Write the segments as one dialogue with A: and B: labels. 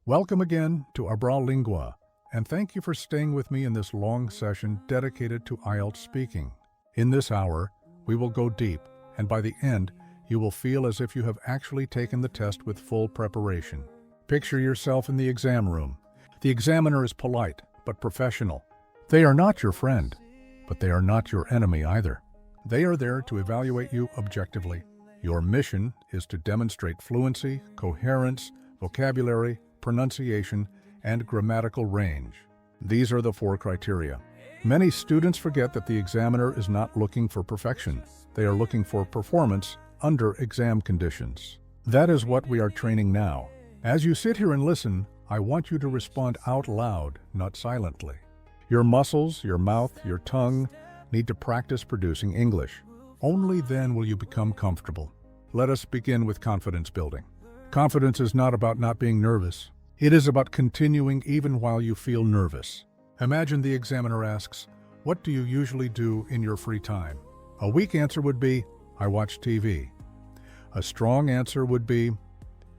A: Welcome again to Abral Lingua, and thank you for staying with me in this long session dedicated to IELTS speaking. In this hour, we will go deep, and by the end, you will feel as if you have actually taken the test with full preparation. Picture yourself in the exam room. The examiner is polite, but professional. They are not your friend, but they are not your enemy either. They are there to evaluate you objectively. Your mission is to demonstrate fluency, coherence, vocabulary, pronunciation, and grammatical range. These are the 4 criteria. Many students forget that the examiner is not looking for perfection. They are looking for performance under exam conditions. That is what we are training now. As you sit here and listen, I want you to respond out loud, not silently. Your muscles, your mouth, your tongue need to practice producing English. Only then will you become comfortable. Let us begin with confidence building. Confidence is not about not being nervous. It is about continuing even while you feel nervous. Imagine the examiner asks, "What do you usually do in your free time?" A weak answer would be, "I watch TV." A strong answer would be,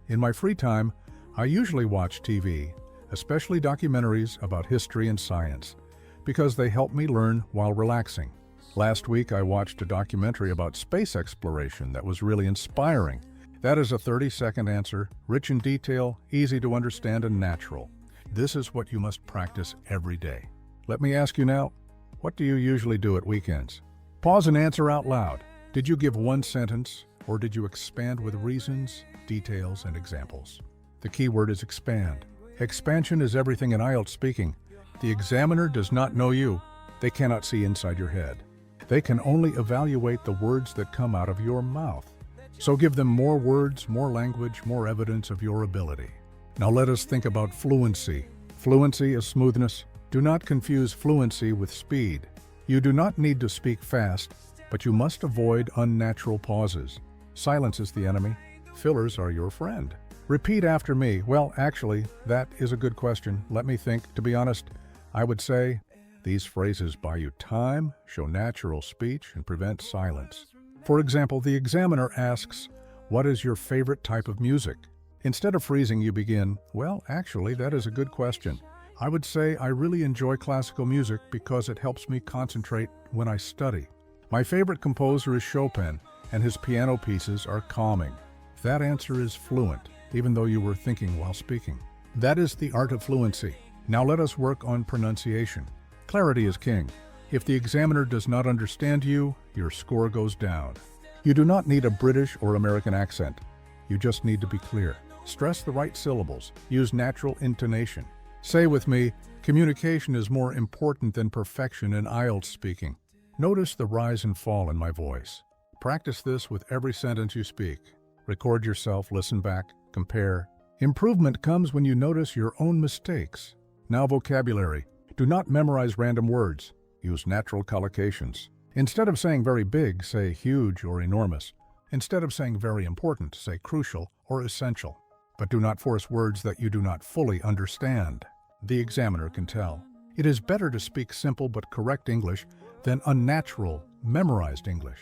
A: "In my free time, I usually watch TV, especially documentaries about history and science, because they help me learn while relaxing. Last week, I watched a documentary about space exploration that was really inspiring." That is a 30-second answer, rich in detail, easy to understand, and natural. This is what you must practice every day. Let me ask you now, what do you usually do at weekends? Pause and answer out loud. Did you give one sentence, or did you expand with reasons, details, and examples? The key word is expand. Expansion is everything in IELTS speaking. The examiner does not know you. They cannot see inside your head. They can only evaluate the words that come out of your mouth. So give them more words, more language, more evidence of your ability. Now let us think about fluency. Fluency is smoothness. Do not confuse fluency with speed. You do not need to speak fast, but you must avoid unnatural pauses. Silence is the enemy. Fillers are your friend. Repeat after me. Well, actually, that is a good question. Let me think. To be honest, I would say, these phrases buy you time, show natural speech, and prevent silence. For example, the examiner asks, "What is your favorite type of music?" Instead of freezing, you begin, "Well, actually, that is a good question. I would say I really enjoy classical music because it helps me concentrate when I study. My favorite composer is Chopin, and his piano pieces are calming." That answer is fluent, even though you were thinking while speaking. That is the art of fluency. Now let us work on pronunciation. Clarity is king. If the examiner does not understand you, your score goes down. You do not need a British or American accent. You just need to be clear. Stress the right syllables. Use natural intonation. Say with me, communication is more important than perfection in IELTS speaking. Notice the rise and fall in my voice. Practice this with every sentence you speak. Record yourself, listen back, compare. Improvement comes when you notice your own mistakes. Now vocabulary. Do not memorize random words. Use natural collocations. Instead of saying very big, say huge or enormous. Instead of saying very important, say crucial or essential. But do not force words that you do not fully understand. The examiner can tell. It is better to speak simple but correct English than unnatural, memorized English.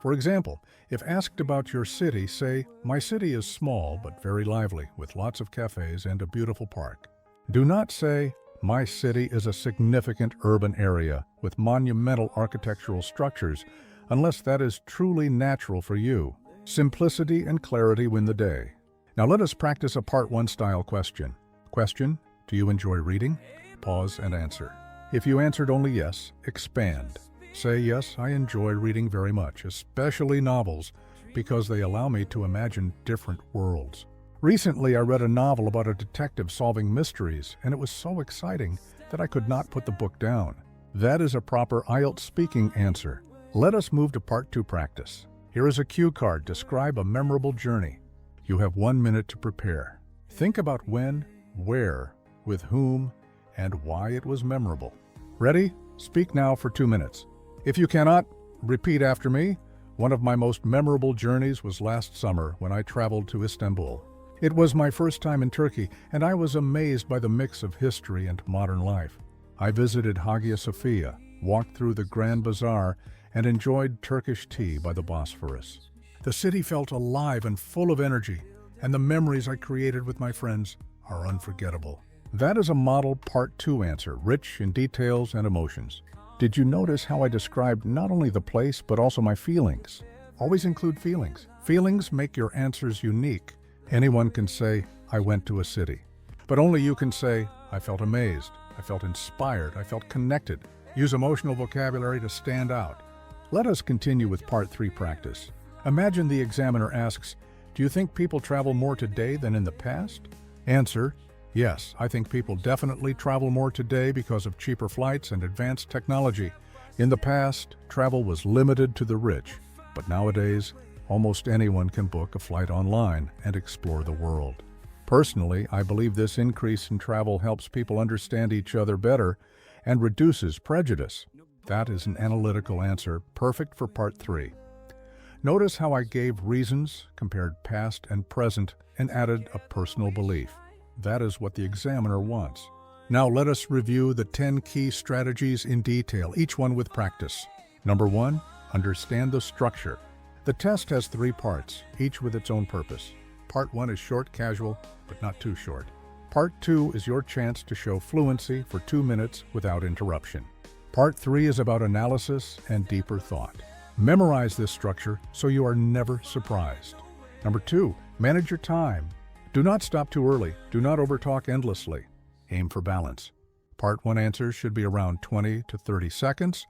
A: For example, if asked about your city, say, "My city is small but very lively, with lots of cafes and a beautiful park." Do not say, "My city is a significant urban area with monumental architectural structures," unless that is truly natural for you. Simplicity and clarity win the day. Now let us practice a Part 1 style question. Question: do you enjoy reading? Pause and answer. If you answered only yes, expand. Say, "Yes, I enjoy reading very much, especially novels, because they allow me to imagine different worlds. Recently, I read a novel about a detective solving mysteries, and it was so exciting that I could not put the book down." That is a proper IELTS speaking answer. Let us move to Part 2 practice. Here is a cue card. Describe a memorable journey. You have 1 minute to prepare. Think about when, where, with whom, and why it was memorable. Ready? Speak now for 2 minutes. If you cannot, repeat after me. One of my most memorable journeys was last summer when I traveled to Istanbul. It was my first time in Turkey, and I was amazed by the mix of history and modern life. I visited Hagia Sophia, walked through the Grand Bazaar, and enjoyed Turkish tea by the Bosphorus. The city felt alive and full of energy, and the memories I created with my friends are unforgettable. That is a model Part 2 answer, rich in details and emotions. Did you notice how I described not only the place, but also my feelings? Always include feelings. Feelings make your answers unique. Anyone can say, I went to a city. But only you can say, I felt amazed, I felt inspired, I felt connected. Use emotional vocabulary to stand out. Let us continue with Part 3 practice. Imagine the examiner asks, do you think people travel more today than in the past? Answer, yes, I think people definitely travel more today because of cheaper flights and advanced technology. In the past, travel was limited to the rich, but nowadays, almost anyone can book a flight online and explore the world. Personally, I believe this increase in travel helps people understand each other better and reduces prejudice. That is an analytical answer, perfect for Part 3. Notice how I gave reasons, compared past and present, and added a personal belief. That is what the examiner wants. Now let us review the 10 key strategies in detail, each one with practice. Number 1, understand the structure. The test has 3 parts, each with its own purpose. Part 1 is short, casual, but not too short. Part 2 is your chance to show fluency for 2 minutes without interruption. Part 3 is about analysis and deeper thought. Memorize this structure so you are never surprised. Number 2, manage your time. Do not stop too early. Do not overtalk endlessly. Aim for balance. Part 1 answers should be around 20 to 30 seconds.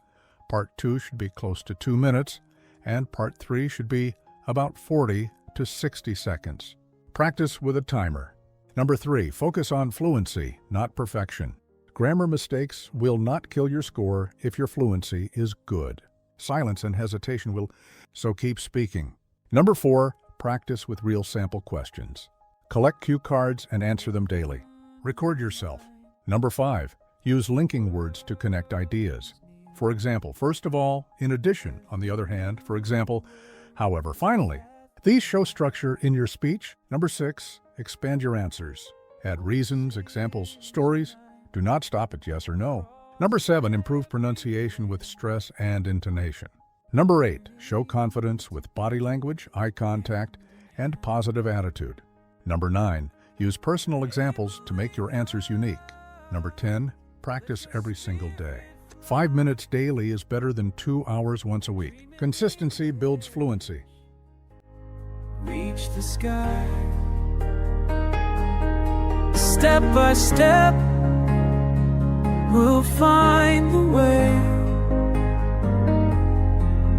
A: Part 2 should be close to 2 minutes. And Part 3 should be about 40 to 60 seconds. Practice with a timer. Number 3, focus on fluency, not perfection. Grammar mistakes will not kill your score if your fluency is good. Silence and hesitation will, so keep speaking. Number 4, practice with real sample questions. Collect cue cards and answer them daily. Record yourself. Number 5, use linking words to connect ideas. For example, first of all, in addition, on the other hand, for example, however, finally. These show structure in your speech. Number 6, expand your answers. Add reasons, examples, stories. Do not stop at yes or no. Number 7, improve pronunciation with stress and intonation. Number 8, show confidence with body language, eye contact, and positive attitude. Number 9, use personal examples to make your answers unique. Number 10, practice every single day. 5 minutes daily is better than 2 hours once a week. Consistency builds fluency.
B: Reach the sky, step by step, we'll find the way.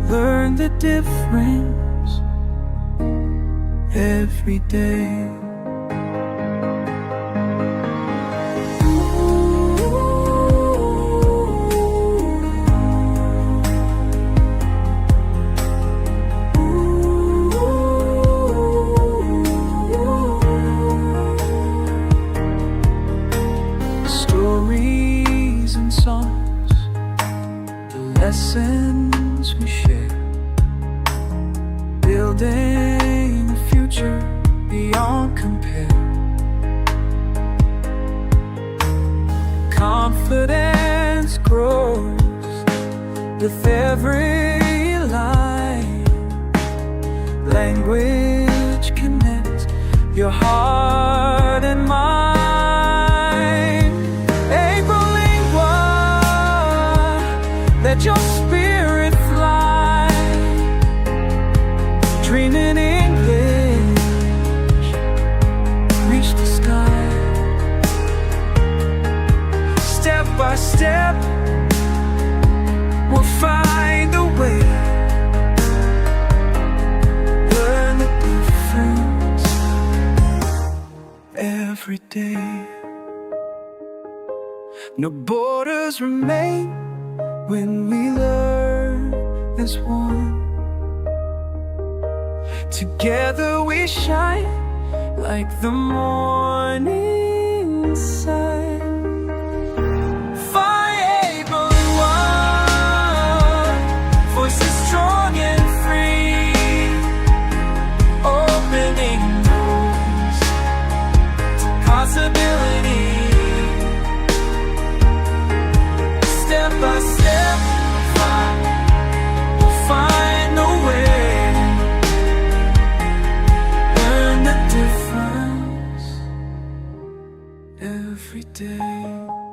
B: Learn the difference every day. Lessons we share, building a future beyond compare. Confidence grows with every line. Language connects your heart and mind. Abral Lingua, let your spirit fly. Dream in English, reach the sky. Step by step, we'll find a way. Learn the difference every day. No borders remain when we learn as one. Together we shine like the morning sun. Fire Abral Lingua, voices strong and free, opening doors to possibility. Step by step, we'll find a way. Learn the difference every day.